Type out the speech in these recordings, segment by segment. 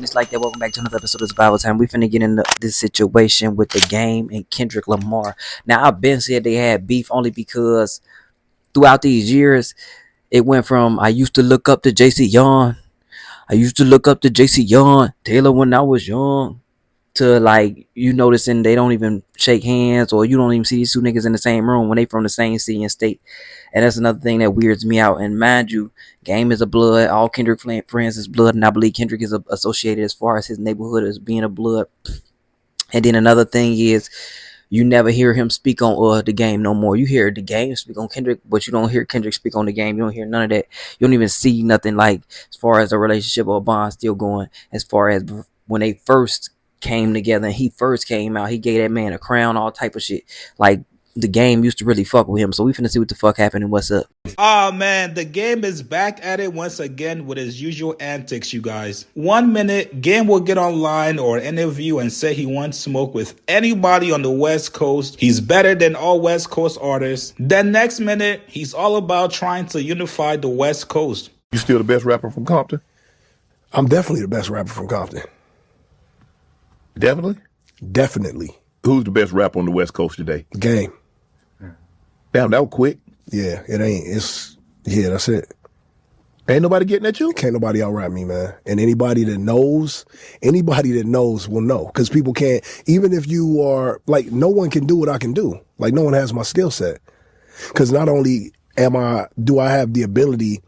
It's like that. Welcome back to another episode of Survival Time. We finna get into this situation with the game and Kendrick Lamar. Now, I've been said they had beef only because throughout these years, it went from I used to look up to JC Young, I used to look up to JC Young, Taylor when I was young, to like you noticing they don't even shake hands or you don't even see these two niggas in the same room when they from the same city and state. And that's another thing that weirds me out. And mind you, Game is a blood. All Kendrick friends is blood, and I believe Kendrick is associated as far as his neighborhood as being a blood. And then another thing is you never hear him speak on the Game no more. You hear the Game speak on Kendrick, but you don't hear Kendrick speak on the Game. You don't hear none of that. You don't even see nothing like as far as a relationship or a bond still going. As far as when they first came together and he first came out, he gave that man a crown, all type of shit. Like the Game used to really fuck with him. So we finna see what the fuck happened and what's up. Oh man, the Game is back at it once again with his usual antics, you guys. 1 minute, Game will get online or an interview and say he wants smoke with anybody on the West Coast. He's better than all West Coast artists. Then next minute, he's all about trying to unify the West Coast. You still the best rapper from Compton? I'm definitely the best rapper from Compton. Definitely? Definitely. Who's the best rapper on the West Coast today? Game. Damn, that was quick. Yeah, it ain't. That's it. Ain't nobody getting at you? Can't nobody out-rap me, man. And anybody that knows will know. Because people can't, even if you are, like, no one can do what I can do. Like, no one has my skill set. Because not only do I have the ability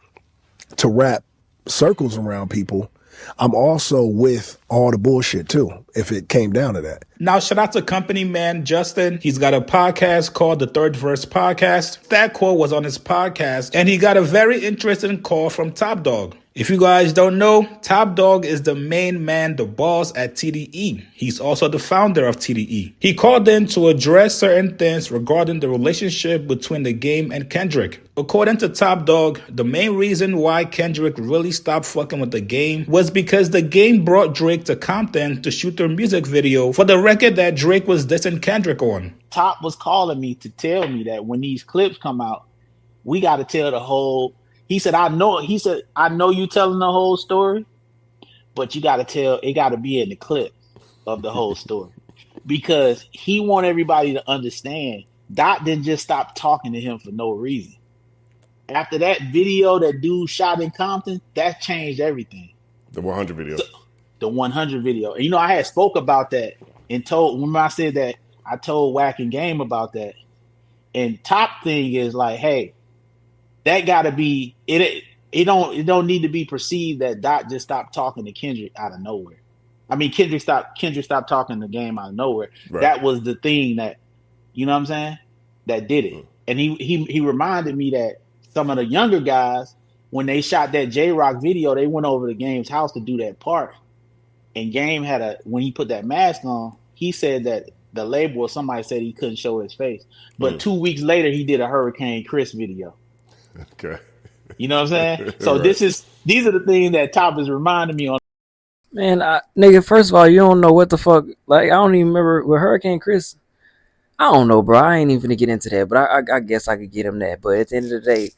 to rap circles around people, I'm also with all the bullshit too, if it came down to that. Now, shout out to company man Justin. He's got a podcast called The Third Verse Podcast. That call was on his podcast, and he got a very interesting call from Top Dog. If you guys don't know, Top Dog is the main man, the boss at TDE. He's also the founder of TDE. He called in to address certain things regarding the relationship between the Game and Kendrick. According to Top Dog, the main reason why Kendrick really stopped fucking with the Game was because the Game brought Drake to Compton to shoot their music video for the record that Drake was dissing Kendrick on. Top was calling me to tell me that when these clips come out, we got to tell the whole. He said, I know you telling the whole story, but you got to tell, it got to be in the clip of the whole story. Because he want everybody to understand, Dot didn't just stop talking to him for no reason. After that video that dude shot in Compton, that changed everything. The 100 video. The 100 video. And, I had spoke about that and remember I said that I told Wack and Game about that. And Top thing is like, hey, that gotta be it. It don't need to be perceived that Dot just stopped talking to Kendrick out of nowhere. I mean, Kendrick stopped talking the Game out of nowhere. Right. That was the thing that, you know what I'm saying, that did it. And he reminded me that some of the younger guys, when they shot that J-Rock video, they went over to Game's house to do that part. And Game when he put that mask on, he said that the label or somebody said he couldn't show his face. But 2 weeks later, he did a Hurricane Chris video. Okay. You know what I'm saying? So right. These are the things that Top is reminding me on. Man, nigga, first of all, you don't know what the fuck. Like, I don't even remember with Hurricane Chris. I don't know, bro. I ain't even finna get into that, but I guess I could get him that. But at the end of the day,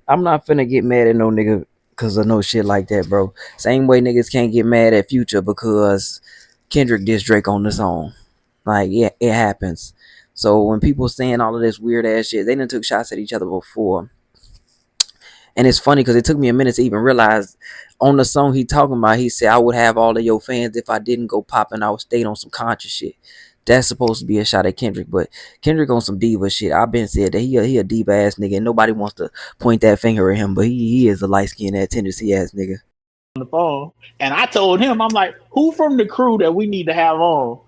I'm not finna get mad at no nigga because of no shit like that, bro. Same way niggas can't get mad at Future because Kendrick dissed Drake on the song. Like, yeah, it happens. So when people saying all of this weird ass shit, they done took shots at each other before. And it's funny because it took me a minute to even realize on the song he talking about, he said, I would have all of your fans if I didn't go popping. I would stay on some conscious shit. That's supposed to be a shot at Kendrick, but Kendrick on some diva shit. I've been said that he a diva ass nigga and nobody wants to point that finger at him, but he is a light-skinned ass Tennessee ass nigga. On the phone. And I told him, I'm like, who from the crew that we need to have on?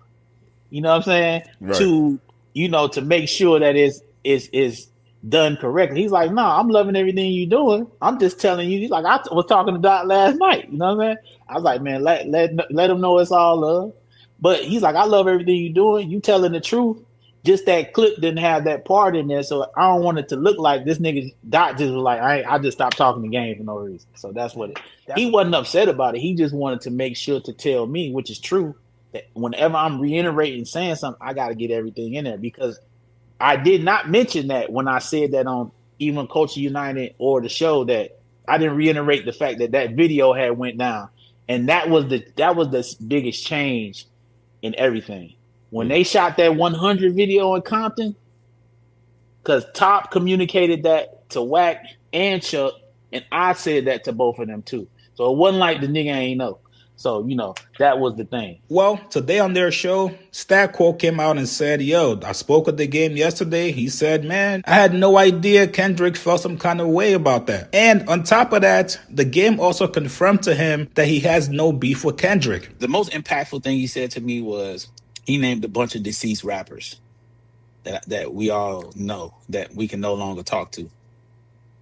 You know what I'm saying? Right. To make sure that it's done correctly. He's like, nah, I'm loving everything you're doing. I'm just telling you. He's like, I was talking to Dot last night. You know what I'm saying? I was like, man, let him know it's all love. But he's like, I love everything you're doing. You telling the truth. Just that clip didn't have that part in there, so I don't want it to look like this nigga Dot just was like, I just stopped talking the Game for no reason. So that's what he wasn't upset about it. He just wanted to make sure to tell me, which is true, that whenever I'm reiterating saying something, I got to get everything in there because I did not mention that when I said that on even Culture United or the show that I didn't reiterate the fact that that video had went down, and that was the biggest change in everything. When they shot that 100 video in Compton, because Top communicated that to Wack and Chuck, and I said that to both of them too. So it wasn't like the nigga ain't know. So, that was the thing. Well, today on their show, Stackquo came out and said, yo, I spoke with the game yesterday. He said, man, I had no idea Kendrick felt some kind of way about that. And on top of that, the game also confirmed to him that he has no beef with Kendrick. The most impactful thing he said to me was he named a bunch of deceased rappers that we all know that we can no longer talk to.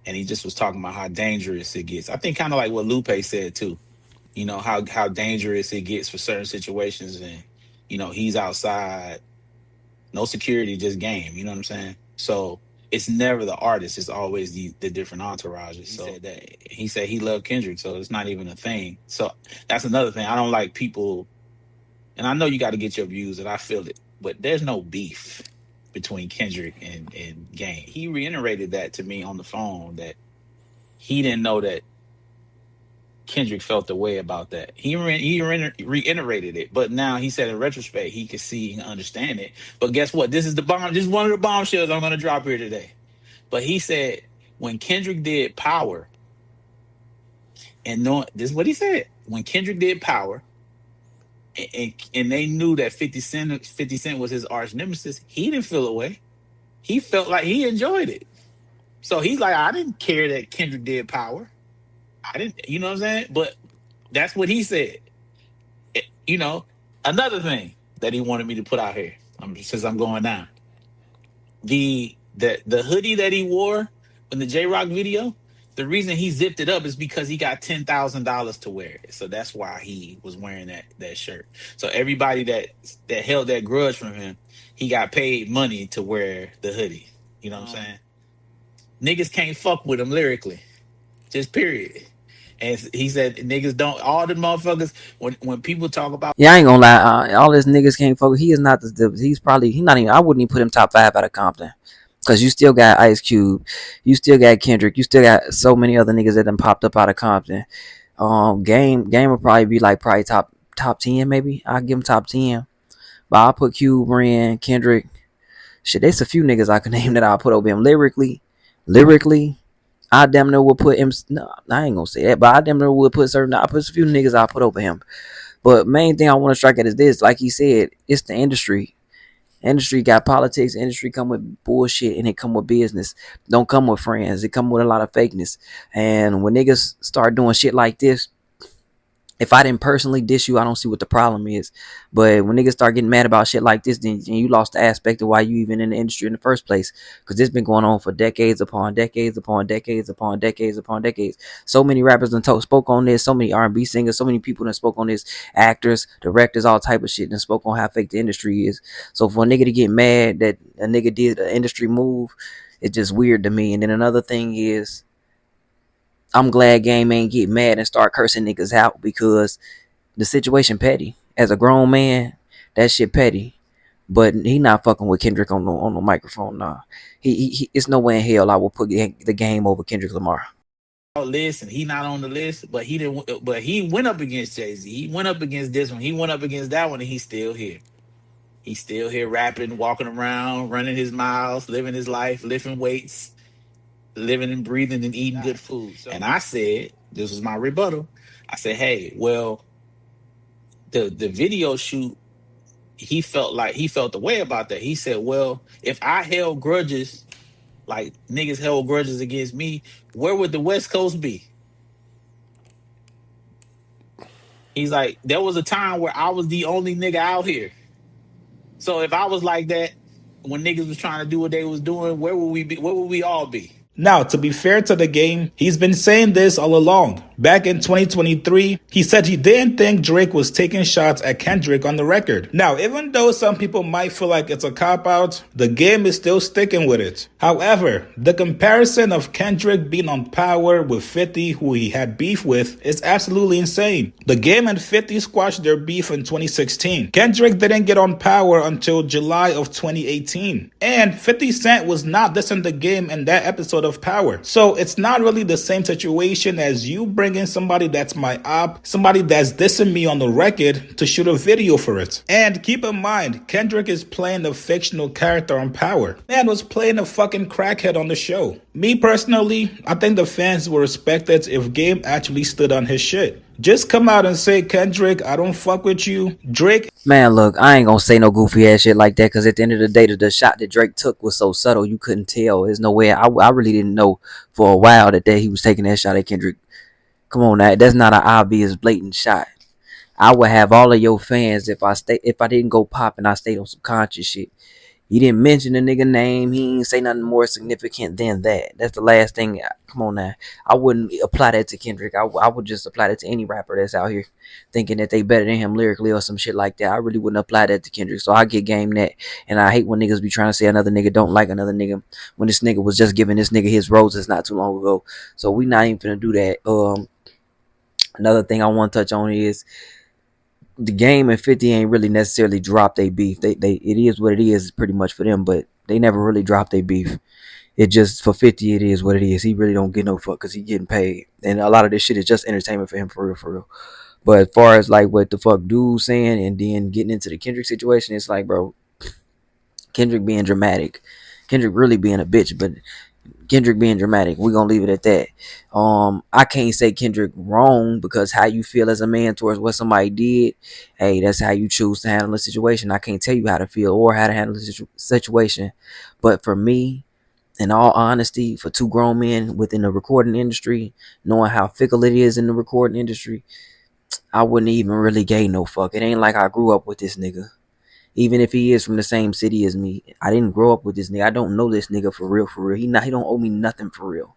And he just was talking about how dangerous it gets. I think kind of like what Lupe said too. How dangerous it gets for certain situations, and he's outside, no security, just game. You know what I'm saying? So it's never the artist; it's always the different entourages. He said he loved Kendrick, so it's not even a thing. So that's another thing. I don't like people, and I know you got to get your views, and I feel it, but there's no beef between Kendrick and Game. He reiterated that to me on the phone, that he didn't know that Kendrick felt the way about that. He reiterated it, but now he said in retrospect he could see and understand it. But guess what? This is This is one of the bombshells I'm going to drop here today. But he said when Kendrick did Power, this is what he said. When Kendrick did Power, and they knew that 50 Cent was his arch nemesis, he didn't feel away. He felt like he enjoyed it. So he's like, I didn't care that Kendrick did Power. I didn't, you know what I'm saying? But that's what he said. Another thing that he wanted me to put out here, since I'm going down. The hoodie that he wore in the J-Rock video, the reason he zipped it up is because he got $10,000 to wear it. So that's why he was wearing that shirt. So everybody that held that grudge from him, he got paid money to wear the hoodie. You know what I'm saying? Niggas can't fuck with him lyrically. Just period. And he said niggas don't, all the motherfuckers, when people talk about. Yeah, I ain't gonna lie. All his niggas can't focus. He is not he's not even, I wouldn't even put him top 5 out of Compton. Cause you still got Ice Cube, you still got Kendrick, you still got so many other niggas that done popped up out of Compton. Game will probably be like top 10 maybe. I'll give him top 10. But I'll put Cube, Ren, Kendrick. Shit, there's a few niggas I can name that I'll put over him lyrically. I damn near would put him. No, I ain't gonna say that, but I damn near would put I put a few niggas I'll put over him. But main thing I want to strike at is this. Like he said, it's the industry. Industry got politics. Industry come with bullshit, and it come with business. Don't come with friends. It come with a lot of fakeness. And when niggas start doing shit like this, if I didn't personally diss you, I don't see what the problem is. But when niggas start getting mad about shit like this, then you lost the aspect of why you even in the industry in the first place. Because this been going on for decades upon decades upon decades upon decades upon decades. So many rappers done spoke on this. So many R&B singers. So many people done spoke on this. Actors, directors, all type of shit done spoke on how fake the industry is. So for a nigga to get mad that a nigga did an industry move, it's just weird to me. And then another thing is, I'm glad Game ain't get mad and start cursing niggas out, because the situation petty. As a grown man, that shit petty. But he not fucking with Kendrick on the microphone. Nah, he it's no way in hell I will put the Game over Kendrick Lamar. List, and he not on the list, but he didn't. But he went up against Jay-Z. He went up against this one. He went up against that one, and he's still here. He's still here rapping, walking around, running his miles, living his life, lifting weights, living and breathing and eating good food. And I said, this was my rebuttal. I said, hey, well, the video shoot, he felt the way about that. He said, well, if I held grudges, like niggas held grudges against me, where would the West Coast be? He's like, there was a time where I was the only nigga out here. So if I was like that, when niggas was trying to do what they was doing, where would we be? Where would we all be? Now, to be fair to the Game, he's been saying this all along. Back in 2023, he said he didn't think Drake was taking shots at Kendrick on the record. Now, even though some people might feel like it's a cop-out, the game is still sticking with it. However, the comparison of Kendrick being on Power with 50, who he had beef with, is absolutely insane. The game and 50 squashed their beef in 2016. Kendrick didn't get on Power until July of 2018. And 50 Cent was not dissing the game in that episode of Power. So it's not really the same situation as you bringing somebody that's my op, somebody that's dissing me on the record to shoot a video for it. And keep in mind, Kendrick is playing a fictional character on Power. Man was playing a fucking crackhead on the show. Me personally, I think the fans would respect it if Game actually stood on his shit. Just come out and say, Kendrick, I don't fuck with you. Drake. Man, look, I ain't gonna say no goofy ass shit like that, because at the end of the day, the shot that Drake took was so subtle you couldn't tell. There's no way. I really didn't know for a while that he was taking that shot at Kendrick. Come on, now, that's not an obvious, blatant shot. I would have all of your fans if I didn't go pop and I stayed on some conscious shit. He didn't mention the nigga name. He ain't say nothing more significant than that. That's the last thing. Come on now. I wouldn't apply that to Kendrick. I would just apply that to any rapper that's out here thinking that they better than him lyrically or some shit like that. I really wouldn't apply that to Kendrick. So I get game that. And I hate when niggas be trying to say another nigga don't like another nigga when this nigga was just giving this nigga his roses not too long ago. So we not even finna do that. Another thing I want to touch on is the Game and 50 ain't really necessarily dropped their beef. It is what it is pretty much for them, but they never really dropped their beef. It just, for 50, it is what it is. He really don't get no fuck because he getting paid. And a lot of this shit is just entertainment for him, for real, for real. But as far as like what the fuck dude's saying and then getting into the Kendrick situation, it's like, bro, Kendrick being dramatic. Kendrick really being a bitch, but Kendrick being dramatic. We're gonna leave it at that. I can't say Kendrick wrong because how you feel as a man towards what somebody did, hey, that's how you choose to handle a situation. I can't tell you how to feel or how to handle the situation. But for me, in all honesty, for two grown men within the recording industry, knowing how fickle it is in the recording industry, I wouldn't even really gave no fuck. It ain't like I grew up with this nigga. Even if he is from the same city as me, I didn't grow up with this nigga. I don't know this nigga for real, for real. He don't owe me nothing for real.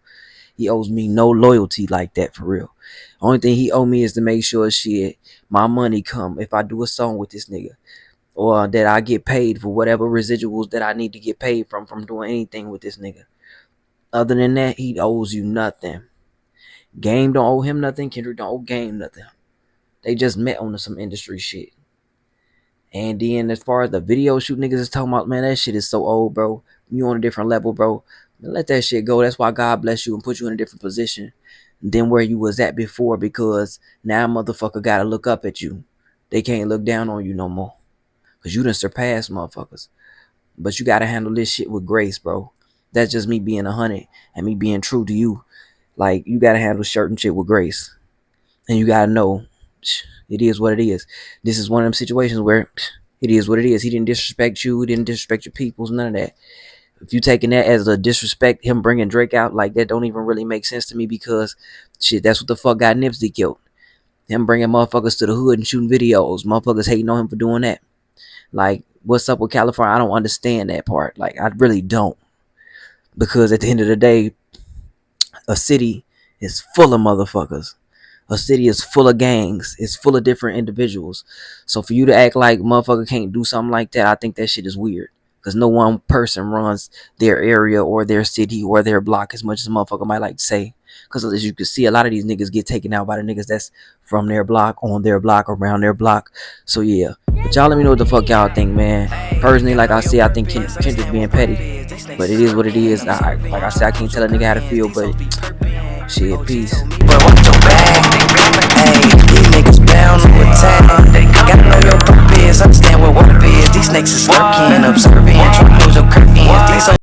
He owes me no loyalty like that for real. Only thing he owe me is to make sure shit, my money come if I do a song with this nigga. Or that I get paid for whatever residuals that I need to get paid from doing anything with this nigga. Other than that, he owes you nothing. Game don't owe him nothing. Kendrick don't owe Game nothing. They just met on some industry shit. And then as far as the video shoot niggas is talking about, man, that shit is so old, bro. You on a different level, bro. Let that shit go. That's why God bless you and put you in a different position than where you was at before, because now motherfucker gotta look up at you. They can't look down on you no more. Cause you done surpassed motherfuckers. But you gotta handle this shit with grace, bro. That's just me being 100 and me being true to you. Like, you gotta handle certain shit with grace. And you gotta know it is what it is. This is one of them situations where it is what it is. He didn't disrespect you. He didn't disrespect your peoples. None of that. If you taking that as a disrespect, him bringing Drake out like that don't even really make sense to me, because shit, that's what the fuck got Nipsey killed. Him bringing motherfuckers to the hood and shooting videos. Motherfuckers hating on him for doing that. Like, what's up with California? I don't understand that part. Like, I really don't. Because at the end of the day, a city is full of motherfuckers. A city is full of gangs. It's full of different individuals. So for you to act like motherfucker can't do something like that, I think that shit is weird. Because no one person runs their area or their city or their block as much as a motherfucker might like to say. Because as you can see, a lot of these niggas get taken out by the niggas that's from their block, on their block, around their block. So yeah. But y'all let me know what the fuck y'all think, man. Personally, like I said, I think Kendrick being petty. But it is what it is. Like I said, I can't tell a nigga how to feel, but shit, peace. But what's your bag? Hey, these niggas bound to attack. Gotta know your purpose, understand what work is. These snakes is lurking, observing, trying to close your curtains. These